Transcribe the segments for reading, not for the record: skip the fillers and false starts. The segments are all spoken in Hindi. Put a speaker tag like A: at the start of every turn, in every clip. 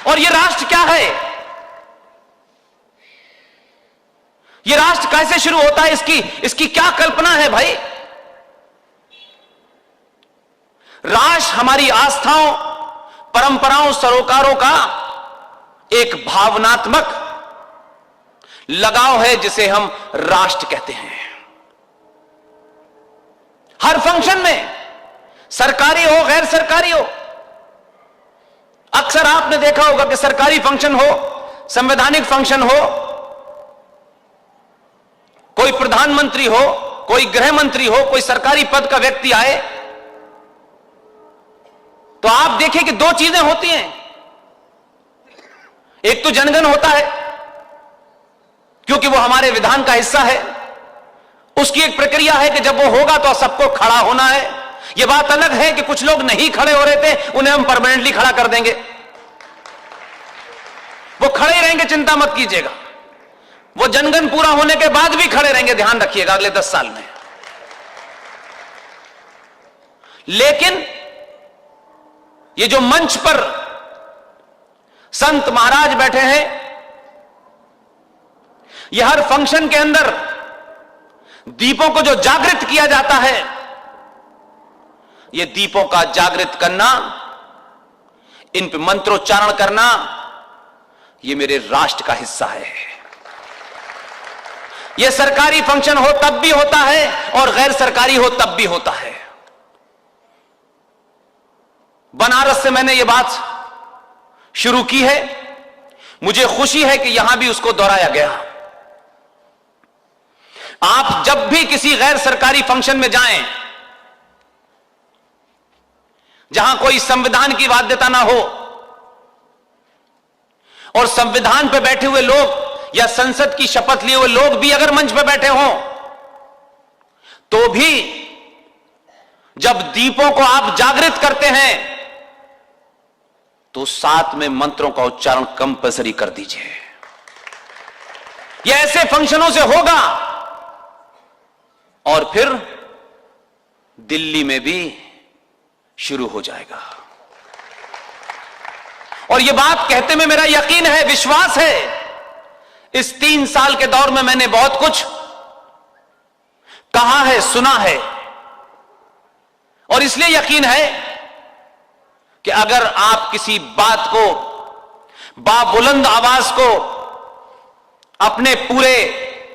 A: और यह राष्ट्र क्या है, यह राष्ट्र कैसे शुरू होता है, इसकी क्या कल्पना है भाई। राष्ट्र हमारी आस्थाओं, परंपराओं, सरोकारों का एक भावनात्मक लगाव है जिसे हम राष्ट्र कहते हैं। हर फंक्शन में, सरकारी हो गैर सरकारी हो, अक्सर आपने देखा होगा कि सरकारी फंक्शन हो, संवैधानिक फंक्शन हो, कोई प्रधानमंत्री हो, कोई गृह मंत्री हो, कोई सरकारी पद का व्यक्ति आए, तो आप देखें कि दो चीजें होती हैं। एक तो जनगण होता है, क्योंकि वो हमारे विधान का हिस्सा है। उसकी एक प्रक्रिया है कि जब वो होगा तो सबको खड़ा होना है। यह बात अलग है कि कुछ लोग नहीं खड़े हो रहे थे, उन्हें हम परमानेंटली खड़ा कर देंगे, वो खड़े रहेंगे, चिंता मत कीजिएगा। वो जनगण पूरा होने के बाद भी खड़े रहेंगे, ध्यान रखिएगा, अगले 10 साल में। लेकिन ये जो मंच पर संत महाराज बैठे हैं, यह हर फंक्शन के अंदर दीपों को जो जागृत किया जाता है, यह दीपों का जागृत करना, इन पे मंत्रोच्चारण करना, यह मेरे राष्ट्र का हिस्सा है। यह सरकारी फंक्शन हो तब भी होता है और गैर सरकारी हो तब भी होता है। बनारस से मैंने यह बात शुरू की है, मुझे खुशी है कि यहां भी उसको दोहराया गया। आप जब भी किसी गैर सरकारी फंक्शन में जाएं, जहां कोई संविधान की बाध्यता ना हो और संविधान पर बैठे हुए लोग या संसद की शपथ लिए हुए लोग भी अगर मंच पर बैठे हों, तो भी जब दीपों को आप जागृत करते हैं तो साथ में मंत्रों का उच्चारण कंपल्सरी कर दीजिए। यह ऐसे फंक्शनों से होगा और फिर दिल्ली में भी शुरू हो जाएगा। और यह बात कहते में मेरा यकीन है, विश्वास है। इस 3 साल के दौर में मैंने बहुत कुछ कहा है, सुना है, और इसलिए यकीन है कि अगर आप किसी बात को बाबुलंद आवाज को अपने पूरे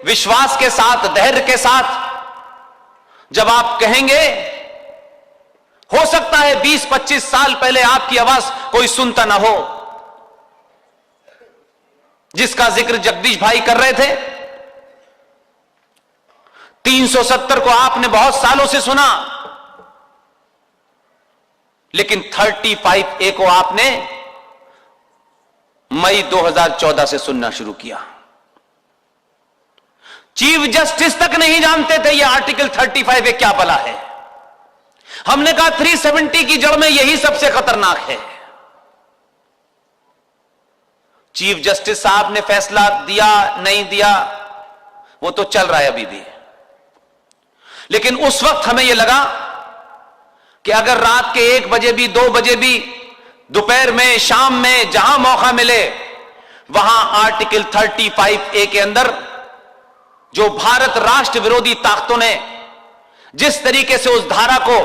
A: विश्वास के साथ, धैर्य के साथ जब आप कहेंगे, हो सकता है 20-25 साल पहले आपकी आवाज कोई सुनता ना हो। जिसका जिक्र जगदीश भाई कर रहे थे, 370 को आपने बहुत सालों से सुना, लेकिन 35A को आपने मई 2014 से सुनना शुरू किया। चीफ जस्टिस तक नहीं जानते थे यह आर्टिकल 35A क्या भला है। हमने कहा 370 की जड़ में यही सबसे खतरनाक है। चीफ जस्टिस साहब ने फैसला दिया, नहीं दिया, वो तो चल रहा है अभी भी। लेकिन उस वक्त हमें यह लगा कि अगर रात के 1 बजे भी, 2 बजे भी, दोपहर में, शाम में, जहां मौका मिले, वहां आर्टिकल 35A के अंदर जो भारत राष्ट्र विरोधी ताकतों ने जिस तरीके से उस धारा को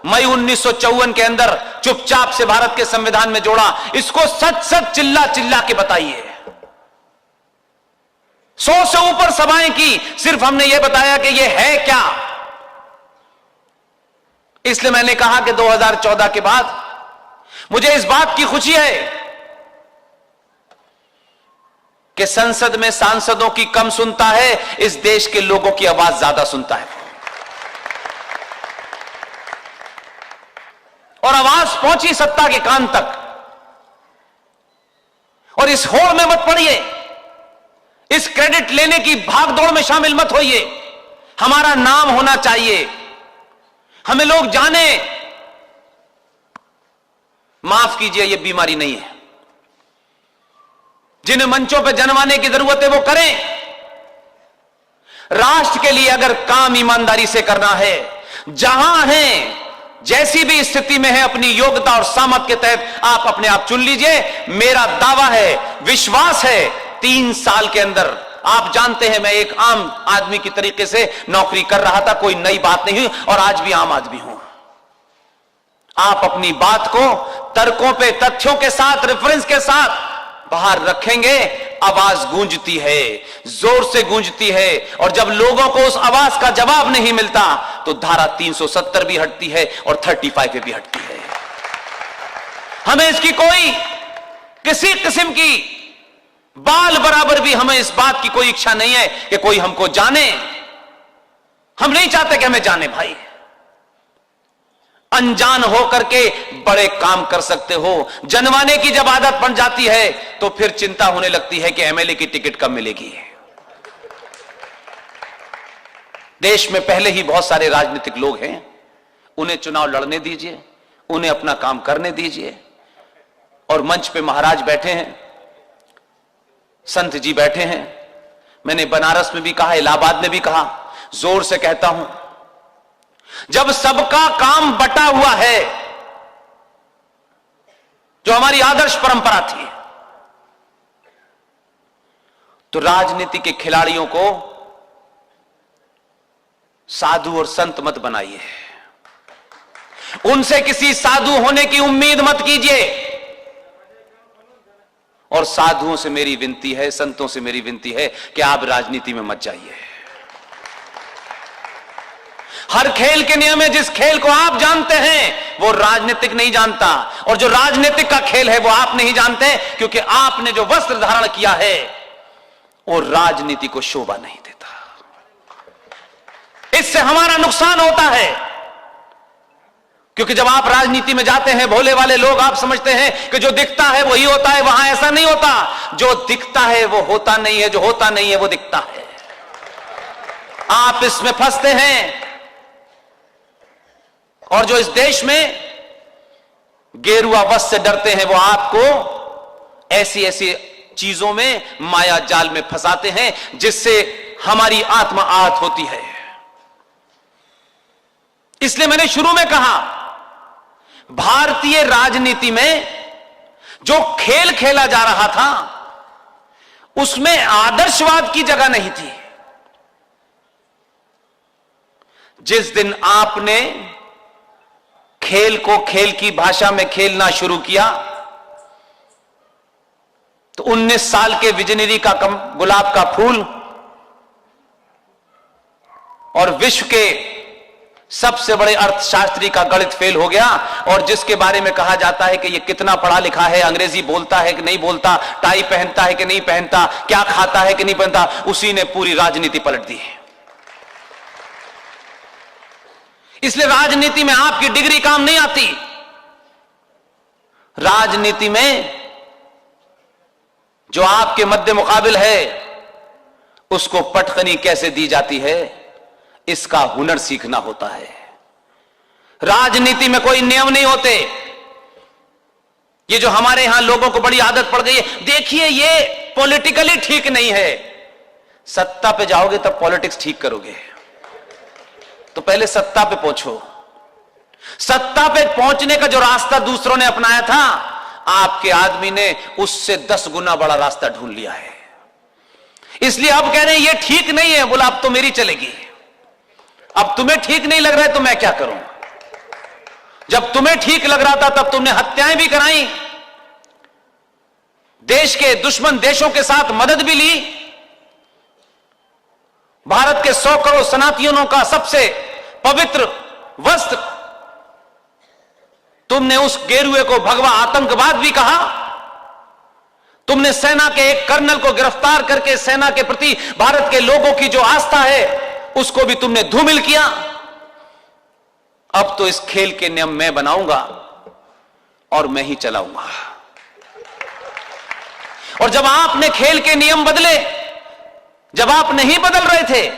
A: मई 1954 के अंदर चुपचाप से भारत के संविधान में जोड़ा, इसको सच सच चिल्ला चिल्ला के बताइए। 100 से ऊपर सभाएं की, सिर्फ हमने यह बताया कि यह है क्या। इसलिए मैंने कहा कि 2014 के बाद मुझे इस बात की खुशी है कि संसद में सांसदों की कम सुनता है, इस देश के लोगों की आवाज ज्यादा सुनता है। और आवाज पहुंची सत्ता के कान तक। और इस होड़ में मत पड़िए, इस क्रेडिट लेने की भागदौड़ में शामिल मत होइए। हमारा नाम होना चाहिए, हमें लोग जाने। माफ कीजिए, यह बीमारी नहीं है। जिन्हें मंचों पर जनवाने की जरूरत है वो करें। राष्ट्र के लिए अगर काम ईमानदारी से करना है, जहां हैं जैसी भी स्थिति में है अपनी योग्यता और सामर्थ्य के तहत आप अपने आप चुन लीजिए। मेरा दावा है, विश्वास है, 3 साल के अंदर, आप जानते हैं मैं एक आम आदमी की तरीके से नौकरी कर रहा था, कोई नई बात नहीं हुई, और आज भी आम आदमी हूं। आप अपनी बात को तर्कों पे, तथ्यों के साथ, रेफरेंस के साथ बाहर रखेंगे, आवाज गूंजती है, जोर से गूंजती है, और जब लोगों को उस आवाज का जवाब नहीं मिलता तो धारा 370 भी हटती है और 35 पे भी हटती है। हमें इसकी कोई किसी किस्म की बाल बराबर भी हमें इस बात की कोई इच्छा नहीं है कि कोई हमको जाने। हम नहीं चाहते कि हमें जाने भाई। अनजान होकर के बड़े काम कर सकते हो, जनवाने की जब आदत बन जाती है तो फिर चिंता होने लगती है कि एमएलए की टिकट कब मिलेगी। देश में पहले ही बहुत सारे राजनीतिक लोग हैं, उन्हें चुनाव लड़ने दीजिए, उन्हें अपना काम करने दीजिए। और मंच पे महाराज बैठे हैं, संत जी बैठे हैं। मैंने बनारस में भी कहा, इलाहाबाद में भी कहा, जोर से कहता हूं, जब सबका काम बटा हुआ है, जो हमारी आदर्श परंपरा थी, तो राजनीति के खिलाड़ियों को साधु और संत मत बनाइए। उनसे किसी साधु होने की उम्मीद मत कीजिए। और साधुओं से मेरी विनती है, संतों से मेरी विनती है कि आप राजनीति में मत जाइए। हर खेल के नियम है, जिस खेल को आप जानते हैं वो राजनीतिक नहीं जानता, और जो राजनीतिक का खेल है वो आप नहीं जानते, क्योंकि आपने जो वस्त्र धारण किया है वो राजनीति को शोभा नहीं देता। इससे हमारा नुकसान होता है, क्योंकि जब आप राजनीति में जाते हैं, भोले वाले लोग, आप समझते हैं कि जो दिखता है वही होता है। वहां ऐसा नहीं होता। जो दिखता है वो होता नहीं है, जो होता नहीं है वो दिखता है। आप इसमें फंसते हैं। और जो इस देश में गेरुआ वस्त्र से डरते हैं, वो आपको ऐसी ऐसी चीजों में, माया जाल में फंसाते हैं, जिससे हमारी आत्मा आहत होती है। इसलिए मैंने शुरू में कहा, भारतीय राजनीति में जो खेल खेला जा रहा था उसमें आदर्शवाद की जगह नहीं थी। जिस दिन आपने खेल को खेल की भाषा में खेलना शुरू किया तो 19 साल के विजनरी का गुलाब का फूल और विश्व के सबसे बड़े अर्थशास्त्री का गणित फेल हो गया, और जिसके बारे में कहा जाता है कि ये कितना पढ़ा लिखा है, अंग्रेजी बोलता है कि नहीं बोलता, टाई पहनता है कि नहीं पहनता, क्या खाता है कि नहीं पहनता, उसी ने पूरी राजनीति पलट दी है। इसलिए राजनीति में आपकी डिग्री काम नहीं आती। राजनीति में जो आपके मध्य मुकाबिल है उसको पटखनी कैसे दी जाती है, इसका हुनर सीखना होता है। राजनीति में कोई नियम नहीं होते। ये जो हमारे यहां लोगों को बड़ी आदत पड़ गई है, देखिए ये पॉलिटिकली ठीक नहीं है। सत्ता पे जाओगे तब पॉलिटिक्स ठीक करोगे, तो पहले सत्ता पे पहुंचो। सत्ता पे पहुंचने का जो रास्ता दूसरों ने अपनाया था, आपके आदमी ने उससे 10 गुना बड़ा रास्ता ढूंढ लिया है। इसलिए अब कह रहे हैं ये ठीक नहीं है। बोला अब तो मेरी चलेगी। अब तुम्हें ठीक नहीं लग रहा है तो मैं क्या करूं? जब तुम्हें ठीक लग रहा था तब तुमने हत्याएं भी कराई, देश के दुश्मन देशों के साथ मदद भी ली। भारत के 100 करोड़ सनातनियों का सबसे पवित्र वस्त्र, तुमने उस गेरुए को भगवा आतंकवाद भी कहा। तुमने सेना के एक कर्नल को गिरफ्तार करके सेना के प्रति भारत के लोगों की जो आस्था है उसको भी तुमने धूमिल किया। अब तो इस खेल के नियम मैं बनाऊंगा और मैं ही चलाऊंगा। और जब आपने खेल के नियम बदले, जब आप नहीं बदल रहे थे,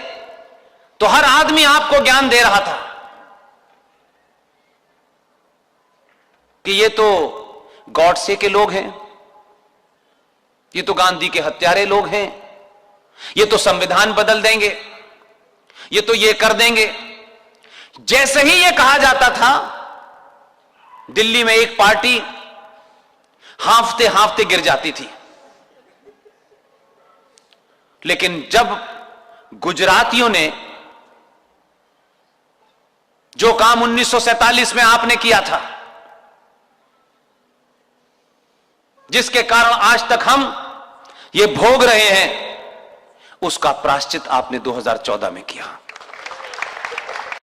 A: तो हर आदमी आपको ज्ञान दे रहा था कि ये तो गॉडसे के लोग हैं, ये तो गांधी के हत्यारे लोग हैं, ये तो संविधान बदल देंगे, ये तो ये कर देंगे। जैसे ही ये कहा जाता था दिल्ली में एक पार्टी हांफते हांफते गिर जाती थी, लेकिन जब गुजरातियों ने जो काम 1947 में आपने किया था, जिसके कारण आज तक हम ये भोग रहे हैं, उसका प्रायश्चित आपने 2014 में किया।